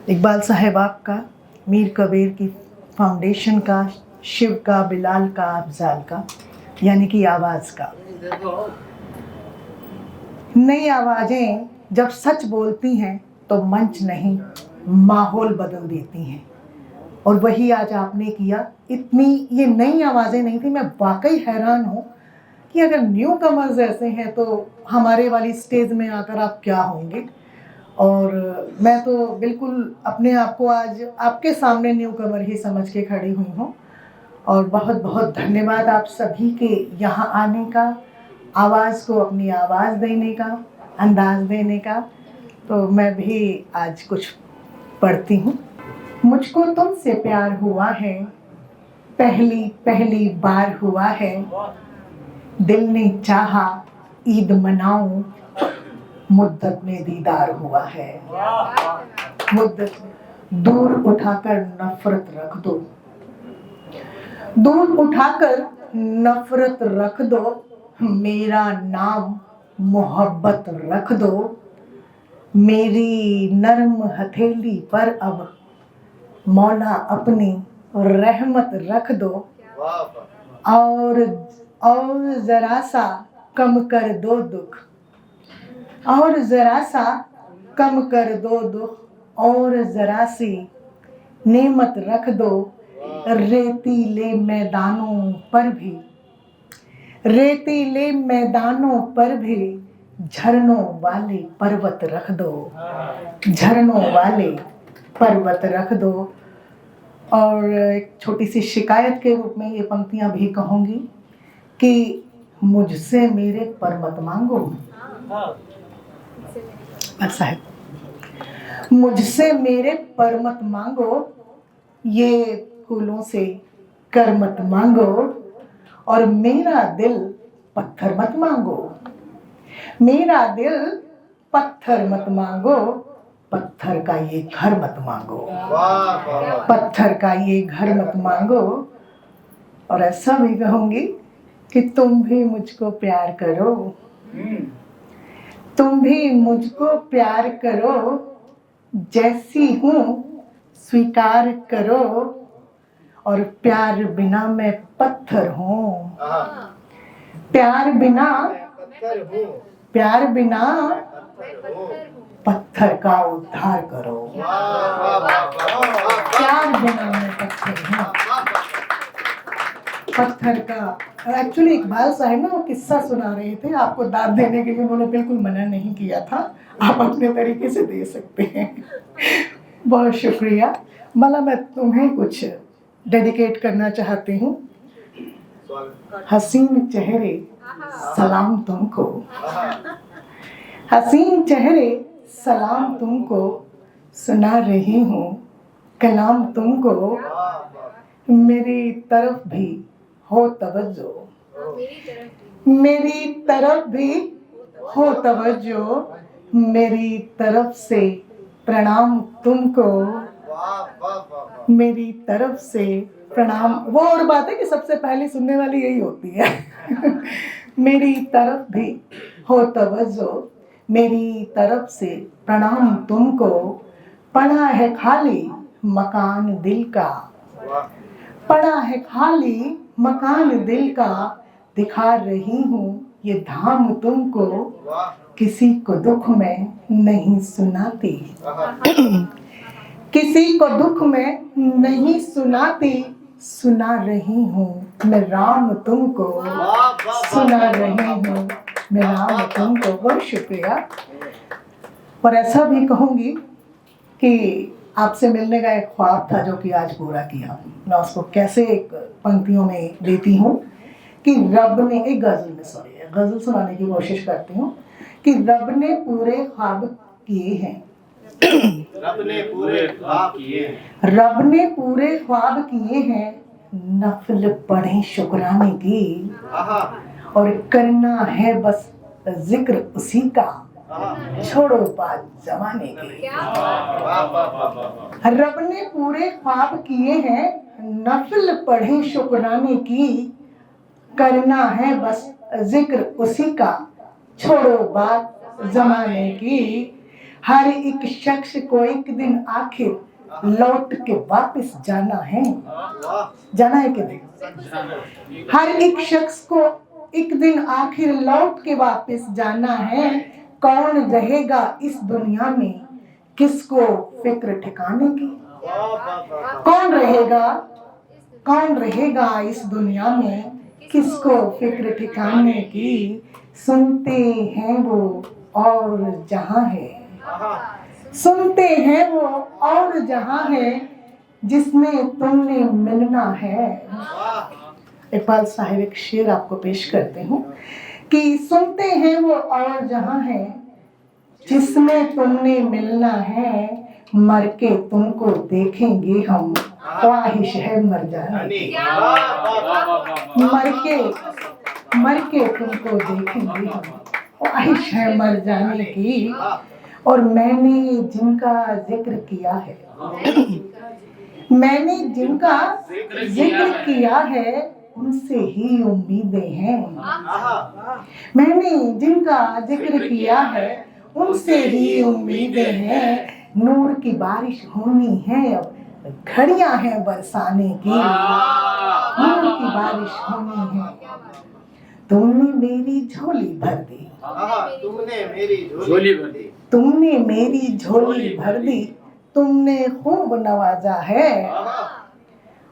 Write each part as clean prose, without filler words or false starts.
इकबाल साहब का, मीर कबीर की फाउंडेशन का, शिव का, बिलाल का, अफजाल का, यानी कि आवाज़ का। नई आवाज़ें जब सच बोलती हैं तो मंच नहीं माहौल बदल देती हैं, और वही आज आपने किया। इतनी ये नई आवाज़ें नहीं थी। मैं वाकई हैरान हूँ कि अगर न्यू कमर्स ऐसे हैं तो हमारे वाली स्टेज में आकर आप क्या होंगे। और मैं तो बिल्कुल अपने आप को आज आपके सामने न्यू कमर ही समझ के खड़ी हुई हूँ। और बहुत बहुत धन्यवाद आप सभी के यहाँ आने का, आवाज़ को अपनी आवाज़ देने का, अंदाज़ देने का। तो मैं भी आज कुछ पढ़ती हूँ। मुझको तुमसे प्यार हुआ है, पहली पहली बार हुआ है। दिल ने चाहा ईद मनाऊं, मुद्दत में दीदार हुआ है। मुद्दत दूर उठाकर नफरत रख दो, दूर उठाकर नफरत रख दो। मेरा नाम मोहब्बत रख दो। मेरी नर्म हथेली पर अब मौला अपनी रहमत रख दो। और जरा सा कम कर दो दुख, और जरा सा कम कर दो दुख, और जरा सी नेमत रख दो। रेतीले मैदानों पर भी, रेतीले मैदानों पर भी झरनों वाले पर्वत रख दो, झरनों वाले पर्वत रख दो। और एक छोटी सी शिकायत के रूप में ये पंक्तियां भी कहूँगी कि मुझसे मेरे पर मत मांगो। साहब, मुझसे मेरे पर मत मांगो, ये फूलों से कर मत मांगो। और मेरा दिल पत्थर मत मांगो, मेरा दिल पत्थर मत मांगो। पत्थर का ये घर मत मांगो, पत्थर का ये घर मत मांगो। और ऐसा भी कहूंगी कि तुम भी मुझको प्यार करो, तुम भी मुझको प्यार करो। जैसी हूँ स्वीकार करो। और प्यार बिना मैं पत्थर हूँ, प्यार बिना, प्यार बिना पत्थर का उद्धार करो। प्यार बिना मैं पत्थर हूँ, पत्थर का। एक्चुअली इकबाल साहब ना वो किस्सा सुना रहे थे, आपको दाद देने के लिए उन्होंने बिल्कुल मना नहीं किया था, आप अपने तरीके से दे सकते हैं। बहुत शुक्रिया। मतलब मैं तुम्हें कुछ डेडिकेट करना चाहती हूँ। हसीन चेहरे सलाम तुमको, हसीन चेहरे सलाम तुमको। सुना रही हूँ कलाम तुमको। मेरी तरफ भी हो तवज्जो, मेरी तरफ भी हो तवज्जो। मेरी तरफ से प्रणाम तुमको, मेरी तरफ से प्रणाम। वो और बात है कि सबसे पहले सुनने वाली यही होती है। मेरी तरफ भी हो तवज्जो, मेरी तरफ से प्रणाम तुमको। पड़ा है खाली मकान दिल का, पड़ा है खाली मकान दिल का। दिखा रही हूँ ये धाम तुमको, किसी को दुख में नहीं सुनाती, किसी को दुख में नहीं सुनाती। सुना रही हूँ मैं राम तुमको, सुना रही हूँ मैं राम तुमको। बहुत शुक्रिया। और ऐसा भी कहूँगी कि आपसे मिलने का एक ख्वाब था जो कि आज पूरा किया। मैं उसको कैसे एक पंक्तियों में देती हूँ कि रब ने, एक गज़ल में, सॉरी गज़ल सुनाने की कोशिश करती हूँ कि रब ने पूरे ख्वाब किए हैं, रब ने पूरे ख्वाब किए हैं, रब ने पूरे ख्वाब किए हैं। नफल पढ़े शुक्राने की, और करना है बस जिक्र उसी का। छोड़ो बात जमाने की। रब ने पूरे ख्वाब किए हैं, नफल पढ़े शुक्राने की। करना है बस जिक्र उसी का, छोड़ो बात जमाने की। हर एक शख्स को एक दिन आखिर लौट के वापस जाना है। जाना है कि नहीं? हर एक शख्स को एक दिन आखिर लौट के वापस जाना है। कौन रहेगा इस दुनिया में किसको फिक्र ठिकाने की? कौन रहेगा, कौन रहेगा इस दुनिया में किसको फिक्र ठिकाने की? सुनते हैं वो और जहां है, सुनते हैं वो और जहां है जिसमें तुमने मिलना है। इकबाल साहिब एक शेर आपको पेश करते हूँ कि सुनते हैं वो और जहां है जिसमें तुमने मिलना है, मर के तुमको देखेंगे हम, ख्वाहिश है मर जाने की। मर के तुमको देखेंगे हम, ख्वाहिश है मर जाने की। और मैंने जिनका जिक्र किया है, मैंने जिनका जिक्र किया है उनसे ही उम्मीदें हैं। मैंने जिनका जिक्र किया है उनसे ही उम्मीदें हैं। नूर की बारिश होनी है अब, घड़ियां हैं बरसाने की। नूर की बारिश होनी है। तुमने मेरी झोली भर दी, तुमने मेरी झोली भर दी, तुमने मेरी झोली भर दी, तुमने खूब नवाजा है।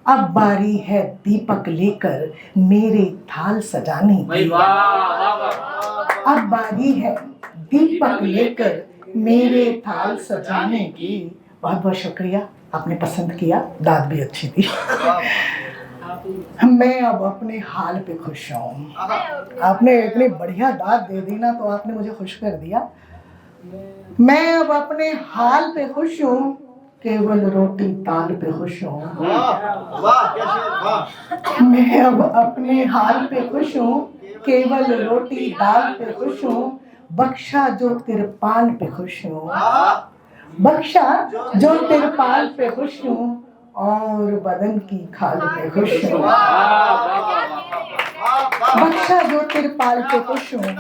अब बारी है दीपक लेकर मेरे थाल सजाने की। अब बारी है दीपक लेकर मेरे थाल सजाने की। बहुत बहुत शुक्रिया, आपने पसंद किया, दाद भी अच्छी थी। मैं अब अपने हाल पे खुश हूँ। आपने इतनी बढ़िया दाद दे दी ना, तो आपने मुझे खुश कर दिया। मैं अब अपने हाल पे खुश हूँ, केवल रोटी ताल पे खुश हूँ। मैं अब अपने हाल पे खुश हूँ, केवल रोटी दाल पे खुश हूँ। बख्शा जो तिरपाल पे खुश हूँ, बख्शा जो तिरपाल पे खुश हूँ, और बदन की खाल पे खुश हूँ। बख्शा जो तिरपाल पे खुश हूँ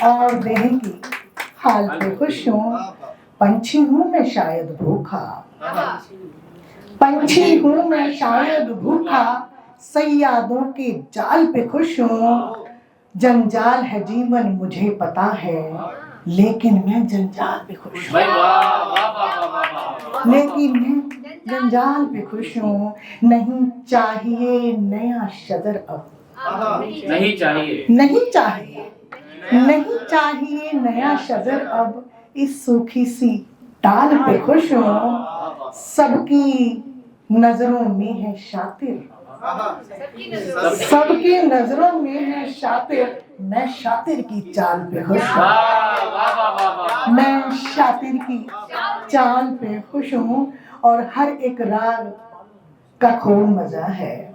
और देह की खाल पे खुश हूँ। पंछी हूँ मैं शायद भूखा, पंछी हूँ मैं शायद भूखा, सैयादों के जाल पे खुश हूँ। जंजाल है जीवन मुझे पता है, लेकिन मैं जंजाल पे खुश हूँ। लेकिन मैं जंजाल पे खुश हूँ। नहीं चाहिए नया शजर अब, नहीं चाहिए, नहीं चाहिए, नहीं चाहिए नया शजर अब। इस सूखी सी डाल पे खुश हूँ। सबकी नजरों में है शातिर, सबकी नजरों में है शातिर, मैं शातिर की चाल पे खुश हूँ। मैं शातिर की चाल पे खुश हूँ। और हर एक राग का खूब मजा है,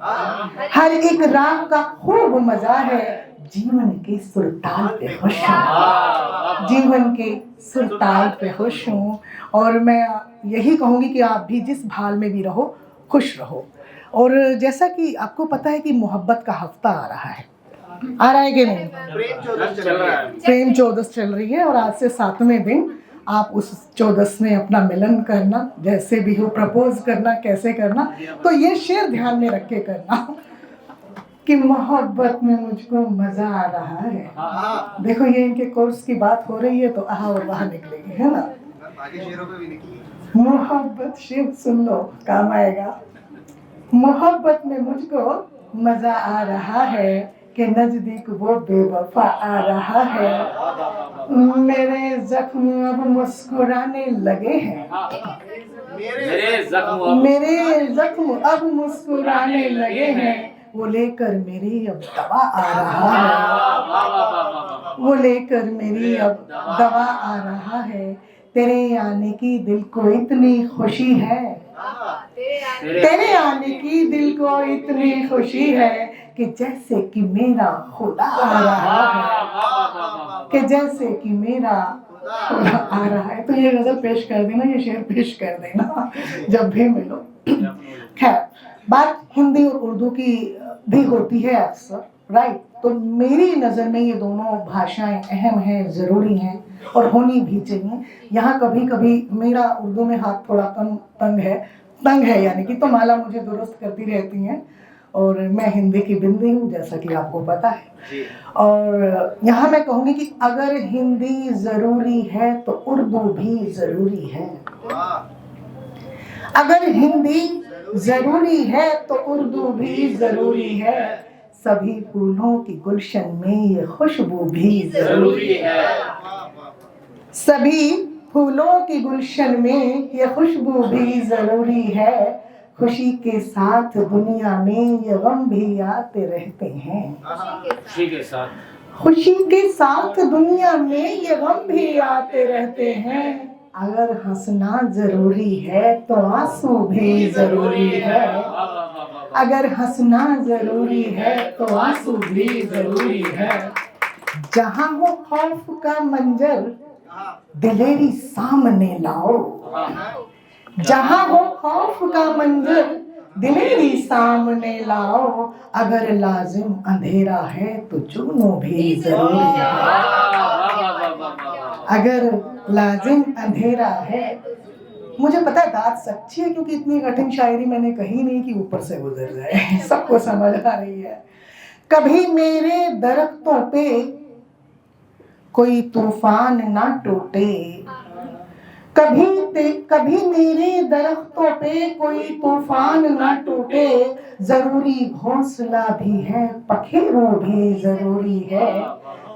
हर एक राग का खूब मजा है। जीवन के सुरताल पे खुश हूँ, जीवन के सुरताल पे खुश हूँ। और मैं यही कहूँगी कि आप भी जिस हाल में भी रहो, खुश रहो। और जैसा कि आपको पता है कि मोहब्बत का हफ्ता आ रहा है, आ रहा है कि नहीं? प्रेम चौदस चल रही है और आज से 7वें दिन आप उस 14 में अपना मिलन करना, जैसे भी हो प्रपोज करना, कैसे करना। तो ये शेर ध्यान में रख के करना कि मोहब्बत में मुझको मजा आ रहा है। देखो ये इनके कोर्स की बात हो रही है तो आहा और वहाँ निकलेगी, है ना? मोहब्बत शिव सुन लो, काम आएगा। मोहब्बत में मुझको मजा आ रहा है कि नजदीक वो बेवफा आ रहा है। मेरे जख्म अब मुस्कुराने लगे हैं, मेरे जख्म अब मुस्कुराने लगे हैं। वो लेकर मेरी अब दवा आ रहा है, वो लेकर मेरी अब दवा आ रहा है। तेरे आने की दिल को इतनी खुशी है, तेरे आने की दिल को इतनी खुशी है कि जैसे कि मेरा खुदा आ रहा है, कि जैसे कि मेरा खुदा आ रहा है। तो ये गजल पेश कर देना, ये शेर पेश कर देना जब भी मिलो। खैर, बात हिंदी और उर्दू की भी होती है अक्सर, राइट? तो मेरी नज़र में ये दोनों भाषाएं अहम हैं, ज़रूरी हैं। और होनी भी चाहिए। यहाँ कभी कभी मेरा उर्दू में हाथ थोड़ा कम तंग है यानी कि, तो माला मुझे दुरुस्त करती रहती हैं। और मैं हिंदी की बिंदी हूँ जैसा कि आपको पता है। और यहाँ मैं कहूँगी कि अगर हिंदी ज़रूरी है तो उर्दू भी ज़रूरी है। अगर हिंदी ज़रूरी है तो उर्दू भी ज़रूरी है। सभी फूलों की गुलशन में ये खुशबू भी ज़रूरी है। सभी फूलों की गुलशन में ये खुशबू भी ज़रूरी है। खुशी के साथ दुनिया में ये गम भी आते रहते हैं। खुशी के साथ, खुशी के साथ दुनिया में ये गम भी आते रहते हैं। अगर हंसना जरूरी है तो आंसू भी जरूरी है। अगर हंसना जरूरी है तो आंसू भी जरूरी है। जहाँ हो खौफ का मंजर दिलेरी सामने लाओ। जहाँ हो खौफ का मंजर दिलेरी सामने लाओ। अगर लाजिम अंधेरा है तो जुगनू भी जरूरी है। अगर लाजिम अंधेरा है। मुझे पता है बात सच्ची है क्योंकि इतनी कठिन शायरी मैंने कही नहीं कि ऊपर से गुजर जाए। सबको समझ आ रही है। कभी मेरे दरख्तों पे कोई तूफान ना टूटे। कभी मेरे दरख्तों पे कोई तूफान ना टूटे। जरूरी घोंसला भी है, पखेरू भी जरूरी है।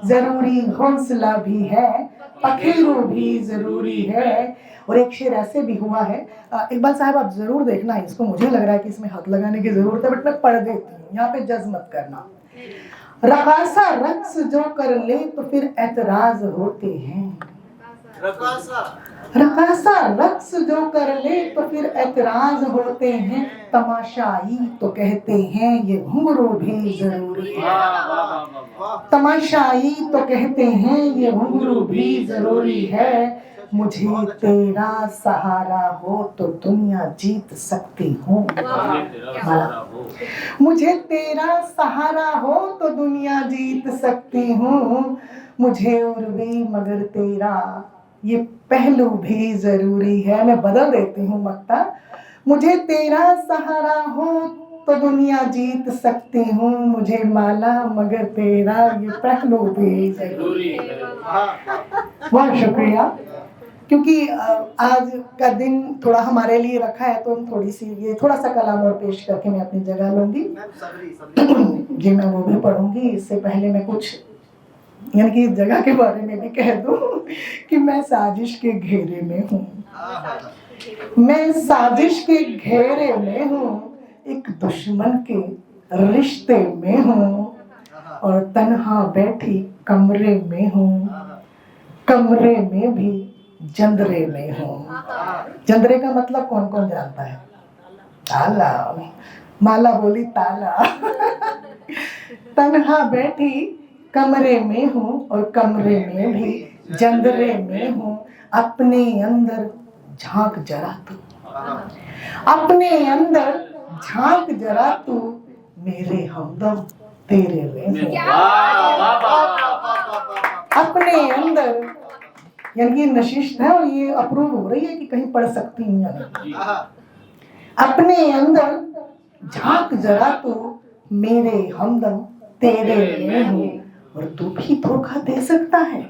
जरूरी घोंसला भी है, पखेरू भी जरूरी है। और एक शेर ऐसे भी हुआ है, इकबाल साहब आप जरूर देखना इसको। मुझे लग रहा है कि इसमें हाथ लगाने की जरूरत है, बट मैं पढ़ देती हूँ, यहाँ पे जज मत करना। रकासा रक्स जो कर ले तो फिर एतराज होते हैं। रकासा रक्स जो कर ले तो फिर एतराज होते हैं। तमाशाई तो कहते हैं ये घुंघरू भी जरूरी है। तमाशाई तो कहते हैं ये घुंघरू भी जरूरी है। मुझे तेरा सहारा हो तो दुनिया जीत सकती हूँ। मुझे तेरा सहारा हो तो दुनिया जीत सकती हूँ। मुझे उर्वी मगर तेरा ये पहलू भी जरूरी है। मैं बदल देती हूँ मक्ता। मुझे तेरा सहारा हो तो दुनिया जीत सकती हूँ। मुझे माला मगर तेरा ये पहलू भी जरूरी है। बहुत शुक्रिया। क्योंकि आज का दिन थोड़ा हमारे लिए रखा है तो हम थोड़ी सी ये थोड़ा सा कलाम और पेश करके मैं अपनी जगह लूंगी। जी मैं वो भी पढ़ूंगी। इससे पहले मैं कुछ यानी कि इस जगह के बारे में भी कह दूं कि मैं साजिश के घेरे में हूँ। मैं साजिश के घेरे में हूँ। एक दुश्मन के रिश्ते में हूँ और तन्हा बैठी कमरे में हूँ। कमरे में भी जंदरे में हूँ। जंदरे का मतलब कौन कौन जानता है? ताला। माला बोली ताला। तन्हा बैठी कमरे में हूँ और कमरे में भी जंदरे में हूँ। अपने अंदर झांक जरा तू। अपने अंदर झांक जरा तू। मेरे हमदम तेरे में हूँ। अपने अंदर यानी कि नशिश है और ये अप्रूव हो रही है कि कहीं पढ़ सकती हूँ या नहीं। अपने अंदर झांक जरा तू। मेरे हमदम तेरे में हूँ। और तू भी धोखा दे सकता है।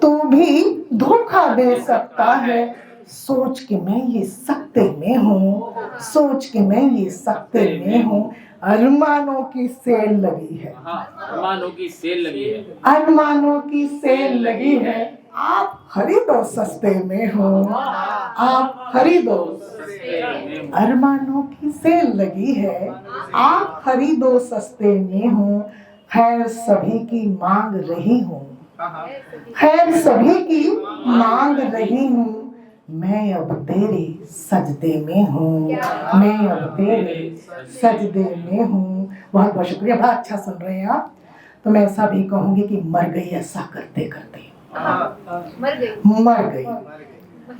तू भी धोखा दे सकता है। सोच के मैं ये सकते में हूँ। सोच के मैं ये सकते में हूँ। अरमानों की सेल लगी है। अरमानों की सेल लगी है। अरमानों की सेल लगी है। आप खरीदो सस्ते में हो। आप खरीदो। अरमानों की सेल लगी है। आप खरीदो सस्ते में हो। खैर सभी की मांग रही हूँ। खैर सभी की मांग रही हूँ। मैं अब तेरे सजदे में हूँ। मैं अब तेरे सजदे में हूँ। बहुत बहुत शुक्रिया। बड़ा अच्छा सुन रहे हैं आप। तो मैं ऐसा भी कहूँगी कि मर गई ऐसा करते करते।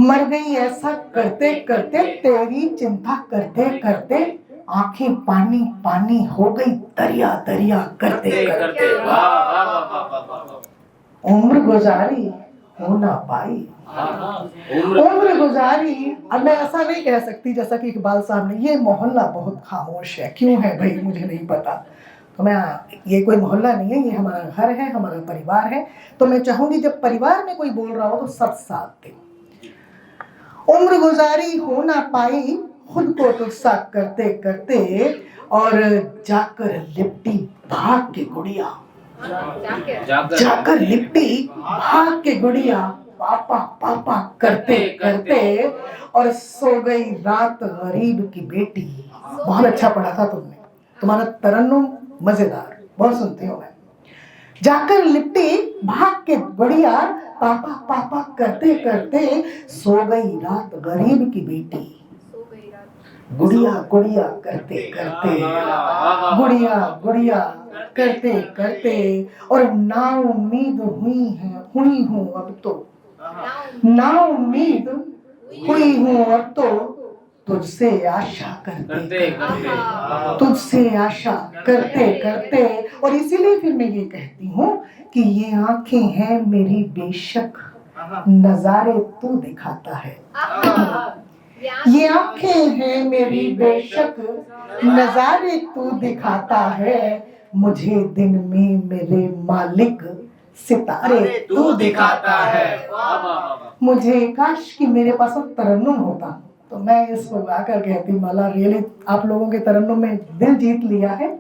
मर गई ऐसा करते करते। तेरी चिंता करते करते। आंखें पानी पानी हो गई दरिया दरिया करते करते। उम्र गुजारी हो ना पाई। उम्र उम्र गुजारी, अब मैं ऐसा नहीं कह सकती जैसा कि इकबाल साहब ने, ये मोहल्ला बहुत खामोश है, क्यों है भाई मुझे नहीं पता। तो मैं, ये कोई मोहल्ला नहीं है, ये हमारा घर है, हमारा परिवार है। तो मैं चाहूंगी जब परिवार में कोई बोल रहा हो तो सब साथ दें। उम्र गुजारी हो ना पाई, खुद को तुझसा करते करते, और जाकर लिपटी भाग के गुड़िया, जाकर लिपटी भाग के गुड़िया, पापा पापा करते करते, और सो गई रात गरीब की बेटी। बहुत अच्छा पढ़ा था तुमने, तुम्हारा तरन्नुम मजेदार, बहुत सुनती हूँ मैं। जाकर लिपटी भाग के गुड़िया, पापा पापा करते करते, सो गई रात गरीब की बेटी। गुड़िया गुड़िया करते करते, गुड़िया गुड़िया करते करते, और ना उम्मीद हुई हूँ अब तो, ना उम्मीद हुई हूँ अब तो, तुझसे आशा करते करते, तुझसे आशा करते करते। और इसीलिए फिर मैं ये कहती हूँ कि ये आंखें हैं मेरी बेशक, नजारे तू दिखाता है। ये आंखें हैं मेरी बेशक, नजारे तू दिखाता है, मुझे दिन में मेरे मालिक सितारे तू दिखाता है। मुझे काश कि मेरे पास वो तरन्नुम होता, तो मैं इसको गाकर कहती, माला रियली आप लोगों के तरन्नुम में दिल जीत लिया है।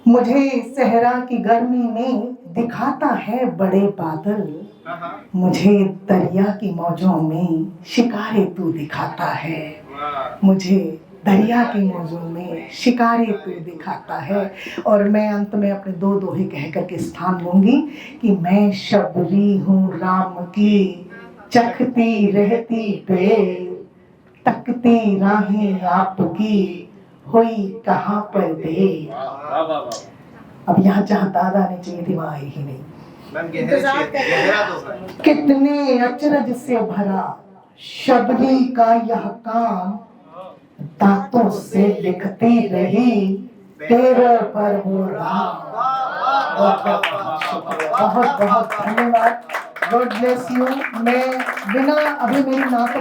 मुझे सहरा की गर्मी में दिखाता है बड़े बादल, मुझे दरिया की मौजों में शिकारे तू दिखाता है, मुझे दरिया की मौजों में शिकारे तू दिखाता है। और मैं अंत में अपने दो दोहे कह करके स्थान लूंगी कि मैं शबरी हूँ राम की, चखती रहती पे, तकती राहें आपकी, हुई कहाँ पर दे। अब यहाँ जहाँ दादा ने चाहिए थी वहाँ आई ही नहीं। कितने अचरज से भरा शबरी का यह काम, दांतों से लिखती रही तेरे पर वो राम। बहुत बहुत धन्यवाद, गॉड ब्लेस यू। मैं बिना अभी मेरी नाक